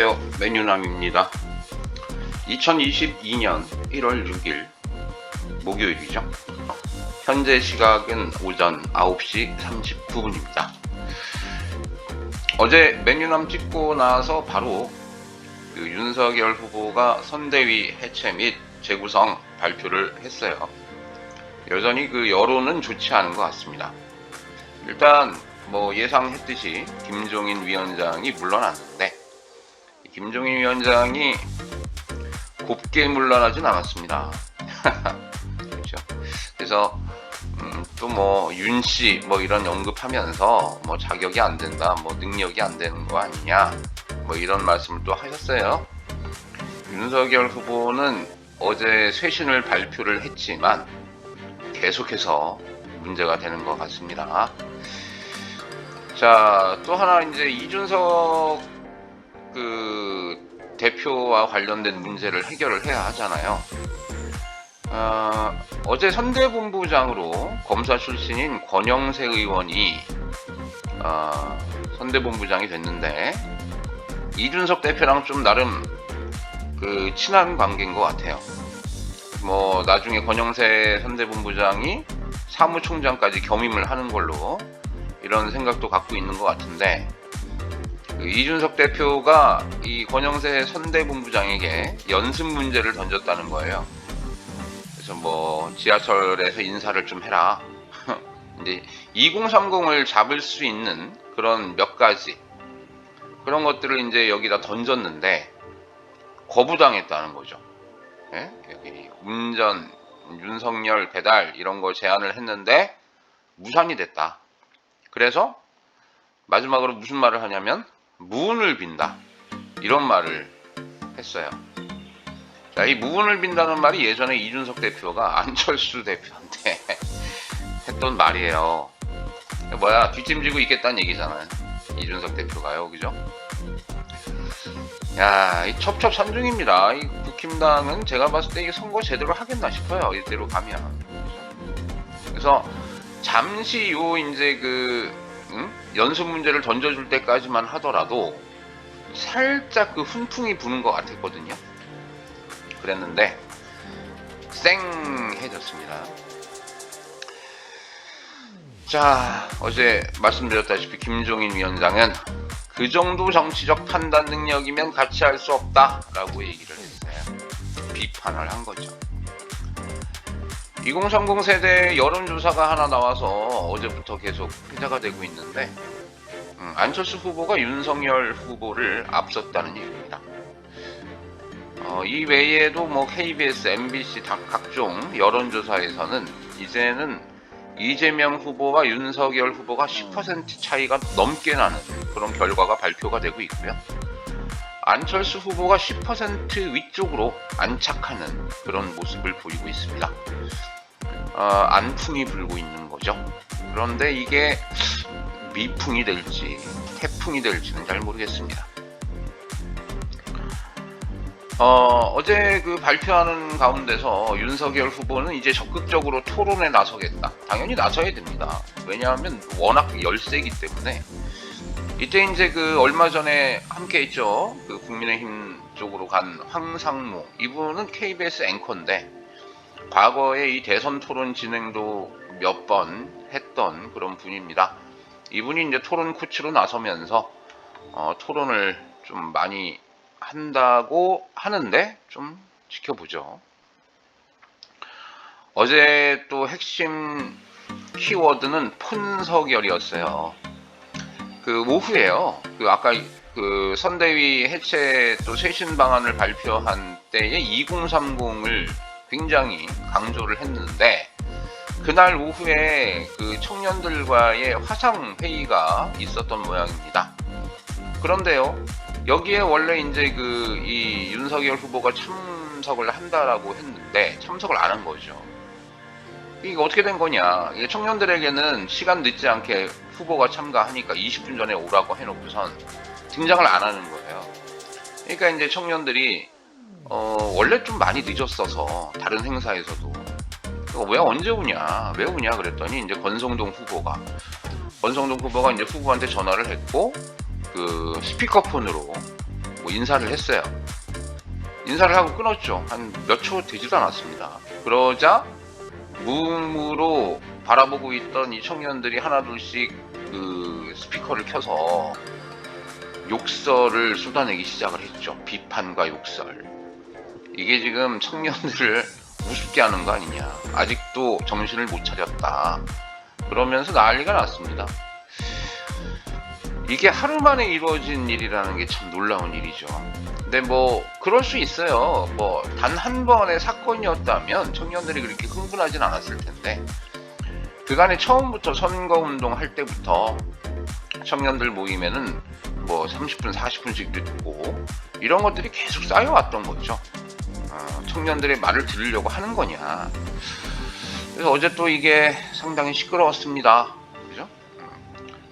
안녕하세요. 메뉴남입니다. 2022년 1월 6일 목요일이죠. 현재 시각은 오전 9시 39분입니다. 어제 메뉴남 찍고 나서 바로 윤석열 후보가 선대위 해체 및 재구성 발표를 했어요. 여전히 여론은 좋지 않은 것 같습니다. 일단 예상했듯이 김종인 위원장이 물러났는데, 김종인 위원장이 곱게 물러나진 않았습니다. 그렇죠. 그래서 또 윤씨 이런 언급하면서 자격이 안 된다, 능력이 안 되는 거 아니냐, 이런 말씀을 또 하셨어요. 윤석열 후보는 어제 쇄신을 발표를 했지만 계속해서 문제가 되는 것 같습니다. 자, 또 하나 이제 이준석 대표와 관련된 문제를 해결을 해야 하잖아요. 어제 선대본부장으로 검사 출신인 권영세 의원이 선대본부장이 됐는데, 이준석 대표랑 좀 나름 친한 관계인 것 같아요. 나중에 권영세 선대본부장이 사무총장까지 겸임을 하는 걸로 이런 생각도 갖고 있는 것 같은데, 이준석 대표가 이 권영세 선대본부장에게 연습 문제를 던졌다는 거예요. 그래서 지하철에서 인사를 좀 해라. 이제 2030을 잡을 수 있는 그런 몇 가지 그런 것들을 이제 여기다 던졌는데 거부당했다는 거죠. 예? 여기 운전, 윤석열 배달 이런 거 제안을 했는데 무산이 됐다. 그래서 마지막으로 무슨 말을 하냐면 무운을 빈다, 이런 말을 했어요. 자, 이 무운을 빈다는 말이 예전에 이준석 대표가 안철수 대표한테 했던 말이에요. 뒷짐지고 있겠다는 얘기잖아요, 이준석 대표가요. 그죠? 야, 이 첩첩산중입니다. 이 국힘당은 제가 봤을 때 이 선거 제대로 하겠나 싶어요, 이대로 가면. 그래서 잠시 이제 연습 문제를 던져줄 때까지만 하더라도 살짝 훈풍이 부는 것 같았거든요. 그랬는데 쌩해졌습니다. 자, 어제 말씀드렸다시피 김종인 위원장은 그 정도 정치적 판단 능력이면 같이 할 수 없다라고 얘기를 했어요. 비판을 한 거죠. 2030 세대 여론조사가 하나 나와서 어제부터 계속 회자가 되고 있는데, 안철수 후보가 윤석열 후보를 앞섰다는 얘기입니다. 이 외에도 KBS, MBC 각종 여론조사에서는 이제는 이재명 후보와 윤석열 후보가 10% 차이가 넘게 나는 그런 결과가 발표가 되고 있고요. 안철수 후보가 10% 위쪽으로 안착하는 그런 모습을 보이고 있습니다. 안풍이 불고 있는 거죠. 그런데 이게 미풍이 될지 태풍이 될지는 잘 모르겠습니다. 어제 발표하는 가운데서 윤석열 후보는 이제 적극적으로 토론에 나서겠다. 당연히 나서야 됩니다. 왜냐하면 워낙 열세기 때문에. 이때 이제 얼마 전에 함께 했죠. 국민의힘 쪽으로 간 황상무, 이분은 KBS 앵커인데 과거에 이 대선 토론 진행도 몇 번 했던 그런 분입니다. 이분이 이제 토론 코치로 나서면서 토론을 좀 많이 한다고 하는데 좀 지켜보죠. 어제 또 핵심 키워드는 폰석열이었어요. 오후에요. 아까 선대위 해체 또 쇄신 방안을 발표한 때에 2030을 굉장히 강조를 했는데, 그날 오후에 청년들과의 화상 회의가 있었던 모양입니다. 그런데요, 여기에 원래 이제 이 윤석열 후보가 참석을 한다라고 했는데 참석을 안 한 거죠. 이게 어떻게 된 거냐? 이게 청년들에게는 시간 늦지 않게 후보가 참가하니까 20분 전에 오라고 해놓고선 등장을 안 하는 거예요. 그러니까 이제 청년들이 원래 좀 많이 늦었어서 다른 행사에서도 왜 언제 오냐, 왜 오냐 그랬더니 이제 권성동 후보가 이제 후보한테 전화를 했고 스피커폰으로 뭐 인사를 했어요. 인사를 하고 끊었죠. 한 몇 초 되지도 않았습니다. 그러자 무음으로 바라보고 있던 이 청년들이 하나둘씩 그 스피커를 켜서 욕설을 쏟아내기 시작을 했죠. 비판과 욕설. 이게 지금 청년들을 우습게 하는 거 아니냐. 아직도 정신을 못 차렸다. 그러면서 난리가 났습니다. 이게 하루 만에 이루어진 일이라는 게 참 놀라운 일이죠. 근데 뭐 그럴 수 있어요. 뭐 단 한 번의 사건이었다면 청년들이 그렇게 흥분하진 않았을 텐데, 그간에 처음부터 선거운동 할 때부터 청년들 모임에는 뭐 30분 40분씩 듣고 이런 것들이 계속 쌓여왔던 거죠. 청년들의 말을 들으려고 하는 거냐. 그래서 어제 또 이게 상당히 시끄러웠습니다. 그죠?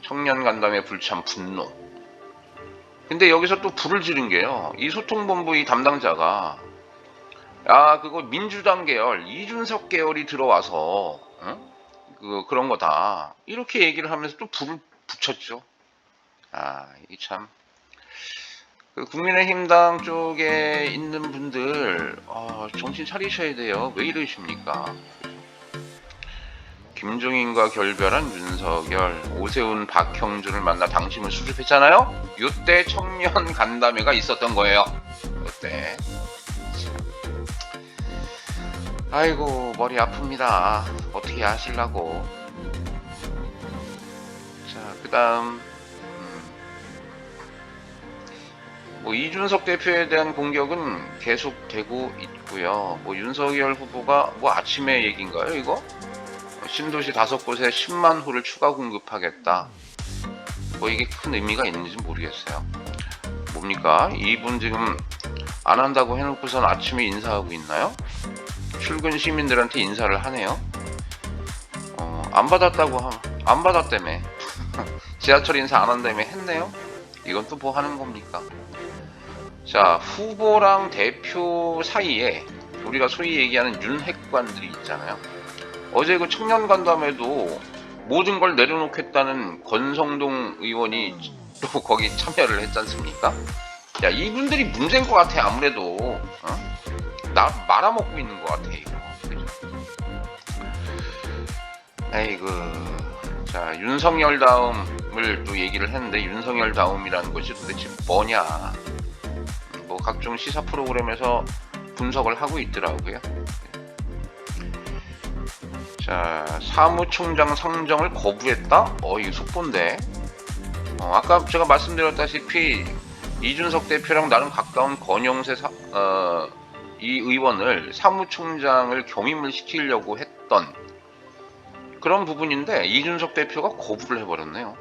청년 간담회 불참 분노. 근데 여기서 또 불을 지른 게요. 이 소통본부 이 담당자가 그거 민주당 계열, 이준석 계열이 들어와서 그런 거다. 이렇게 얘기를 하면서 또 불을 붙였죠. 이게 참. 그 국민의힘당 쪽에 있는 분들 정신 차리셔야 돼요. 왜 이러십니까? 김종인과 결별한 윤석열, 오세훈, 박형준을 만나 당심을 수습했잖아요. 이때 청년 간담회가 있었던 거예요. 이때. 아이고 머리 아픕니다. 어떻게 하시려고. 자, 그다음 뭐 이준석 대표에 대한 공격은 계속되고 있고요. 뭐 윤석열 후보가 뭐 아침에 얘기인가요, 이거? 신도시 5곳에 10만 호를 추가 공급하겠다. 뭐 이게 큰 의미가 있는지 모르겠어요. 뭡니까? 이분 지금 안 한다고 해놓고선 아침에 인사하고 있나요? 출근 시민들한테 인사를 하네요. 안 받았다고 안 받았다며. 지하철 인사 안 한다며 했네요. 이건 또 뭐 하는 겁니까? 자, 후보랑 대표 사이에 우리가 소위 얘기하는 윤핵관들이 있잖아요. 어제 그 청년 간담회도 모든 걸 내려놓겠다는 권성동 의원이 또 거기 참여를 했지 않습니까? 야, 이분들이 문제인 것 같아. 아무래도 나 말아먹고 있는 것 같아 이거. 그죠? 에이구. 자, 윤석열다움을 또 얘기를 했는데, 윤석열다움이라는 것이 도대체 뭐냐. 뭐 각종 시사 프로그램에서 분석을 하고 있더라고요. 자, 사무총장 상정을 거부했다? 이거 속본데. 아까 제가 말씀드렸다시피 이준석 대표랑 나름 가까운 권영세 이 의원을 사무총장을 겸임을 시키려고 했던 그런 부분인데 이준석 대표가 거부를 해버렸네요.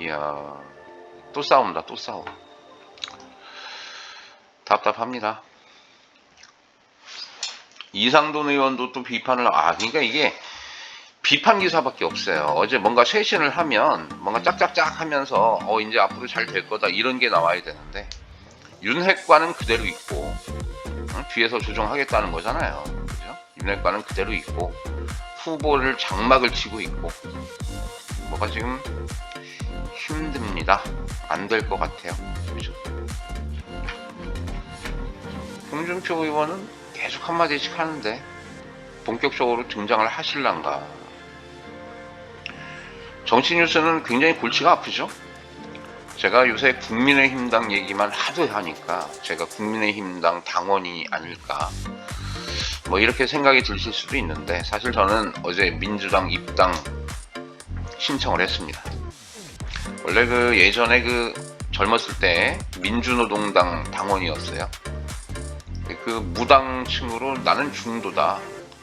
이야, 또 싸운다, 또 싸워. 답답합니다. 이상돈 의원도 또 비판을, 그러니까 이게 비판 기사밖에 없어요. 어제 뭔가 쇄신을 하면 뭔가 짝짝짝 하면서 이제 앞으로 잘 될 거다 이런 게 나와야 되는데, 윤핵관은 그대로 있고 뒤에서 조정하겠다는 거잖아요. 그죠? 윤핵관은 그대로 있고 후보를 장막을 치고 있고 뭐가 지금 힘듭니다. 안 될 것 같아요. 그죠? 홍준표 의원은 계속 한마디씩 하는데 본격적으로 등장을 하실란가. 정치 뉴스는 굉장히 골치가 아프죠. 제가 요새 국민의힘당 얘기만 하도 하니까 제가 국민의힘당 당원이 아닐까 뭐 이렇게 생각이 드실 수도 있는데, 사실 저는 어제 민주당 입당 신청을 했습니다. 원래 그 예전에 그 젊었을 때 민주노동당 당원이었어요. 그 무당층으로 나는 중도다.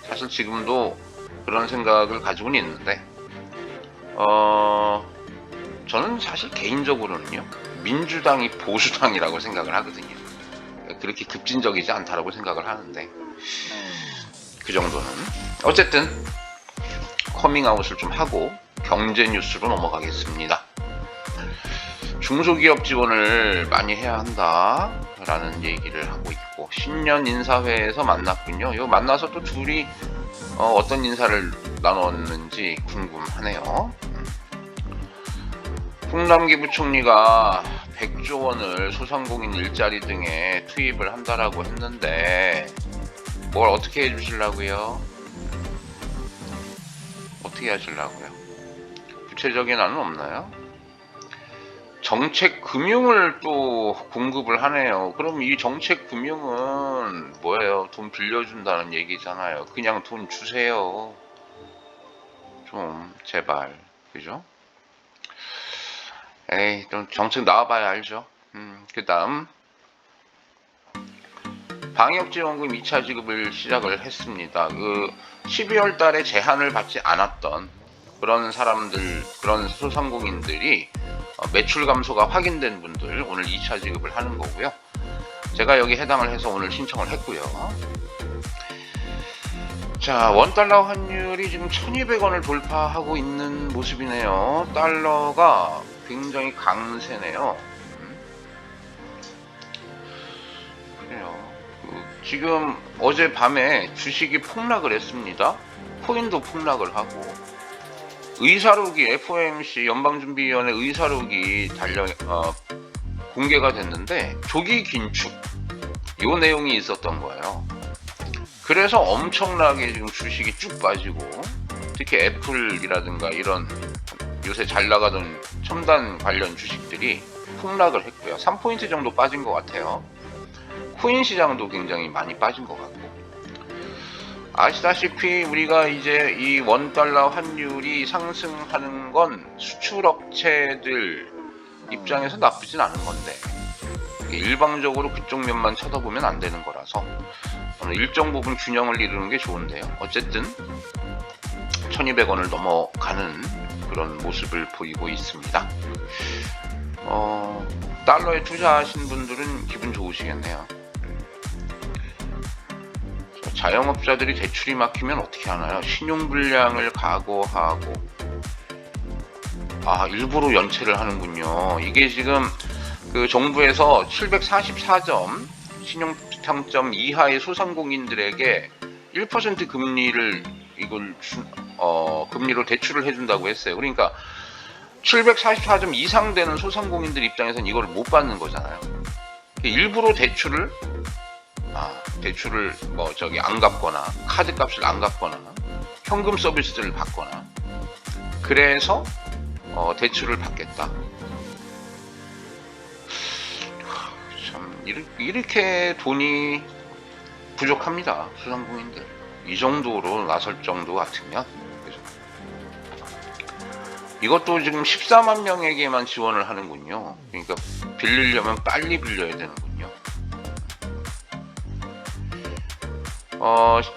사실 지금도 그런 생각을 가지고는 있는데, 저는 사실 개인적으로는요, 민주당이 보수당이라고 생각을 하거든요. 그렇게 급진적이지 않다라고 생각을 하는데, 그 정도는. 어쨌든 커밍아웃을 좀 하고 경제 뉴스로 넘어가겠습니다. 중소기업 지원을 많이 해야 한다라는 얘기를 하고 있고, 신년 인사회에서 만났군요. 이거 만나서 또 둘이 어떤 인사를 나눴는지 궁금하네요. 홍남기 부총리가 100조 원을 소상공인 일자리 등에 투입을 한다라고 했는데 뭘 어떻게 해주시려고요? 어떻게 하시려고요? 구체적인 안은 없나요? 정책 금융을 또 공급을 하네요. 그럼 이 정책 금융은 뭐예요? 돈 빌려준다는 얘기잖아요. 그냥 돈 주세요. 좀 제발, 그죠? 에이, 좀 정책 나와봐야 알죠. 그 다음 방역지원금 2차 지급을 시작을 했습니다. 그 12월 달에 제한을 받지 않았던 그런 사람들, 그런 소상공인들이 매출 감소가 확인된 분들 오늘 2차 지급을 하는 거고요. 제가 여기 해당을 해서 오늘 신청을 했고요. 자, 원달러 환율이 지금 1200원을 돌파하고 있는 모습이네요. 달러가 굉장히 강세네요. 그래요. 지금 어젯밤에 주식이 폭락을 했습니다. 코인도 폭락을 하고 의사록이 FOMC 연방준비위원회 의사록이 공개가 됐는데 조기 긴축 요 내용이 있었던 거예요. 그래서 엄청나게 지금 주식이 쭉 빠지고 특히 애플이라든가 이런 요새 잘 나가던 첨단 관련 주식들이 폭락을 했고요. 3포인트 정도 빠진 것 같아요. 코인 시장도 굉장히 많이 빠진 것 같고 아시다시피 우리가 이제 이 원달러 환율이 상승하는 건 수출업체들 입장에서 나쁘진 않은 건데 일방적으로 그쪽 면만 쳐다보면 안 되는 거라서 일정 부분 균형을 이루는 게 좋은데요. 어쨌든 1200원을 넘어가는 그런 모습을 보이고 있습니다. 달러에 투자하신 분들은 기분 좋으시겠네요. 자영업자들이 대출이 막히면 어떻게 하나요? 신용불량을 각오하고 일부러 연체를 하는군요. 이게 지금 그 정부에서 744점 신용평점 이하의 소상공인들에게 1% 금리를 금리로 대출을 해준다고 했어요. 그러니까 744점 이상 되는 소상공인들 입장에서는 이걸 못 받는 거잖아요. 일부러 대출을 안 갚거나 카드 값을 안 갚거나 현금 서비스를 받거나 그래서 대출을 받겠다. 참 이렇게 돈이 부족합니다. 소상공인들 이 정도로 나설 정도 같으면 이것도 지금 14만 명에게만 지원을 하는군요. 그러니까 빌리려면 빨리 빌려야 되는군요.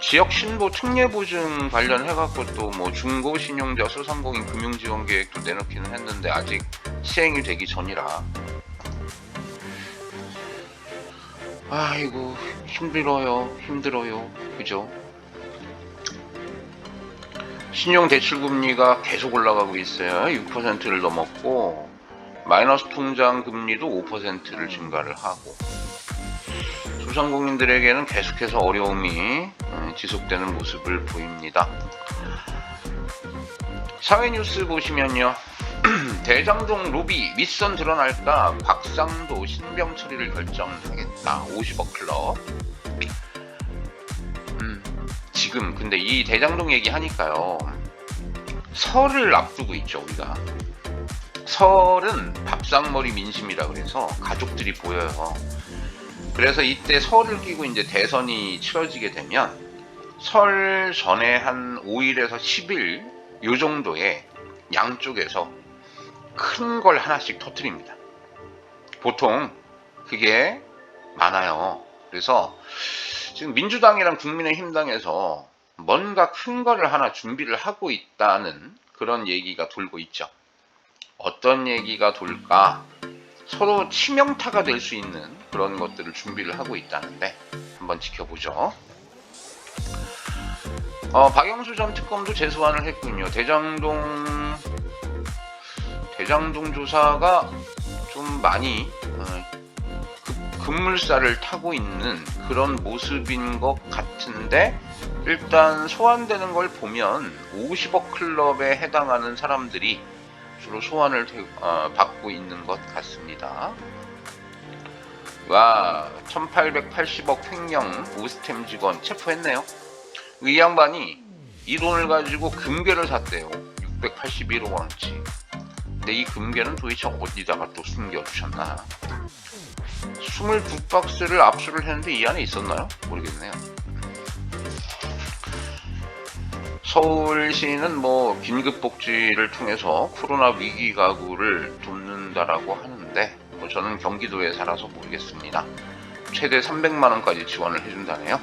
지역 신고 특례 보증 관련해갖고 또 뭐 중고 신용자 소상공인 금융지원 계획도 내놓기는 했는데 아직 시행이 되기 전이라 아이고 힘들어요 그죠? 신용 대출 금리가 계속 올라가고 있어요. 6%를 넘었고 마이너스 통장 금리도 5%를 증가를 하고 소상공인들에게는 계속해서 어려움이 지속되는 모습을 보입니다. 사회 뉴스 보시면요. 대장동 로비 윗선 드러날까 곽상도 신병 처리를 결정하겠다. 50억 클럽. 지금 근데 이 대장동 얘기하니까요. 설을 앞두고 있죠 우리가. 설은 밥상머리 민심이라 그래서 가족들이 보여요. 그래서 이때 설을 끼고 이제 대선이 치러지게 되면 설 전에 한 5일에서 10일 요 정도에 양쪽에서 큰 걸 하나씩 터뜨립니다. 보통 그게 많아요. 그래서 지금 민주당이랑 국민의힘당에서 뭔가 큰 거를 하나 준비를 하고 있다는 그런 얘기가 돌고 있죠. 어떤 얘기가 돌까? 서로 치명타가 될 수 있는 그런 것들을 준비를 하고 있다는데 한번 지켜보죠. 박영수 전 특검도 재소환을 했군요. 대장동 조사가 좀 많이 급물살을 타고 있는 그런 모습인 것 같은데 일단 소환되는 걸 보면 50억 클럽에 해당하는 사람들이 주로 소환을 받고 있는 것 같습니다. 와, 1880억 횡령 오스템 직원 체포했네요. 이 양반이 이 돈을 가지고 금괴를 샀대요. 681억 원어치. 근데 이 금괴는 도대체 어디다가 또 숨겨주셨나? 22박스를 압수를 했는데 이 안에 있었나요? 모르겠네요. 서울시는 뭐 긴급복지를 통해서 코로나 위기 가구를 돕는다라고 하는데 뭐 저는 경기도에 살아서 모르겠습니다. 최대 300만원까지 지원을 해준다네요.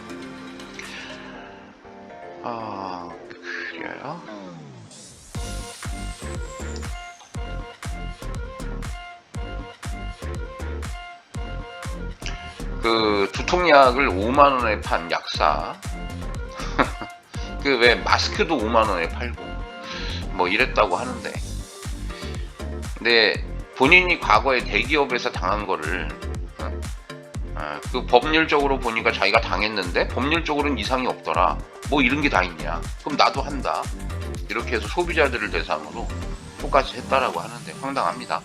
그래요? 그 두통약을 5만원에 판 약사 그 왜 마스크도 5만원에 팔고 뭐 이랬다고 하는데, 근데 본인이 과거에 대기업에서 당한 거를 그 법률적으로 보니까 자기가 당했는데 법률적으로는 이상이 없더라, 뭐 이런 게 다 있냐, 그럼 나도 한다, 이렇게 해서 소비자들을 대상으로 똑같이 했다라고 하는데 황당합니다.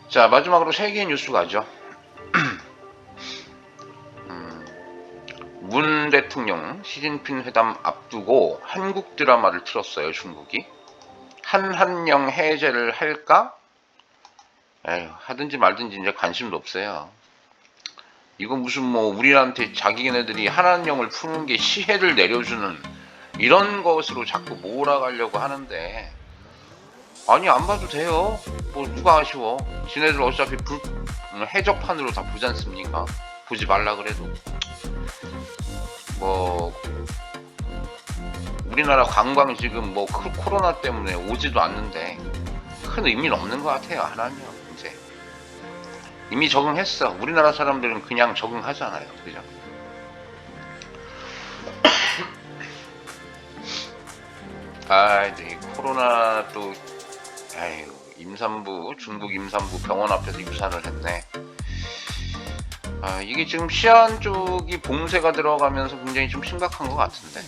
자, 마지막으로 세계 뉴스 가죠. 문 대통령 시진핑 회담 앞두고 한국 드라마를 틀었어요. 중국이 한한령 해제를 할까? 에휴, 하든지 말든지 이제 관심도 없어요. 이거 무슨 뭐 우리한테 자기네들이 한한령을 푸는 게 시혜를 내려주는 이런 것으로 자꾸 몰아가려고 하는데, 아니 안 봐도 돼요. 뭐 누가 아쉬워. 지네들 어차피 해적판으로 다 보지 않습니까? 보지 말라 그래도. 뭐 우리나라 관광 지금 뭐 코로나 때문에 오지도 않는데 큰 의미는 없는 것 같아요. 하나는요. 이제 이미 적응했어. 우리나라 사람들은 그냥 적응하잖아요. 그죠? 이 코로나 또 임산부, 중국 임산부 병원 앞에서 유산을 했네. 이게 지금 시안 쪽이 봉쇄가 들어가면서 굉장히 좀 심각한 것 같은데,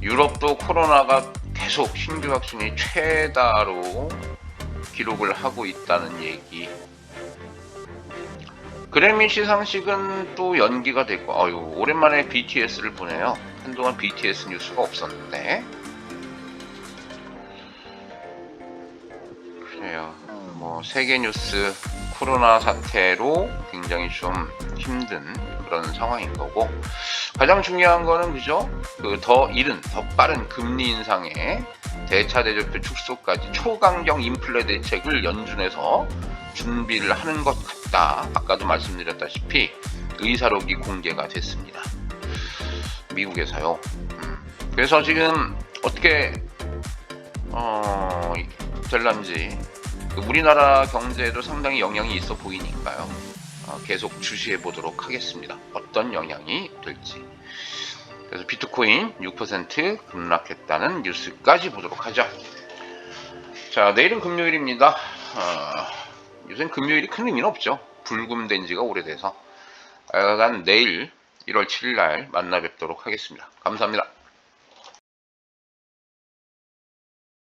유럽도 코로나가 계속 신규 확진이 최다로 기록을 하고 있다는 얘기. 그래미 시상식은 또 연기가 됐고, 오랜만에 BTS를 보네요. 한동안 BTS 뉴스가 없었는데. 그래요. 뭐 세계 뉴스, 코로나 사태로 굉장히 좀 힘든 그런 상황인 거고, 가장 중요한 거는 그죠? 더 빠른 금리 인상에 대차대조표 축소까지 초강경 인플레 대책을 연준해서 준비를 하는 것 같다. 아까도 말씀드렸다시피 의사록이 공개가 됐습니다. 미국에서요. 그래서 지금 어떻게 될런지 우리나라 경제에도 상당히 영향이 있어 보이니까요. 계속 주시해 보도록 하겠습니다. 어떤 영향이 될지. 그래서 비트코인 6% 급락했다는 뉴스까지 보도록 하죠. 자, 내일은 금요일입니다. 요새는 금요일이 큰 의미는 없죠. 불금된 지가 오래돼서. 내일 1월 7일 날 만나 뵙도록 하겠습니다. 감사합니다.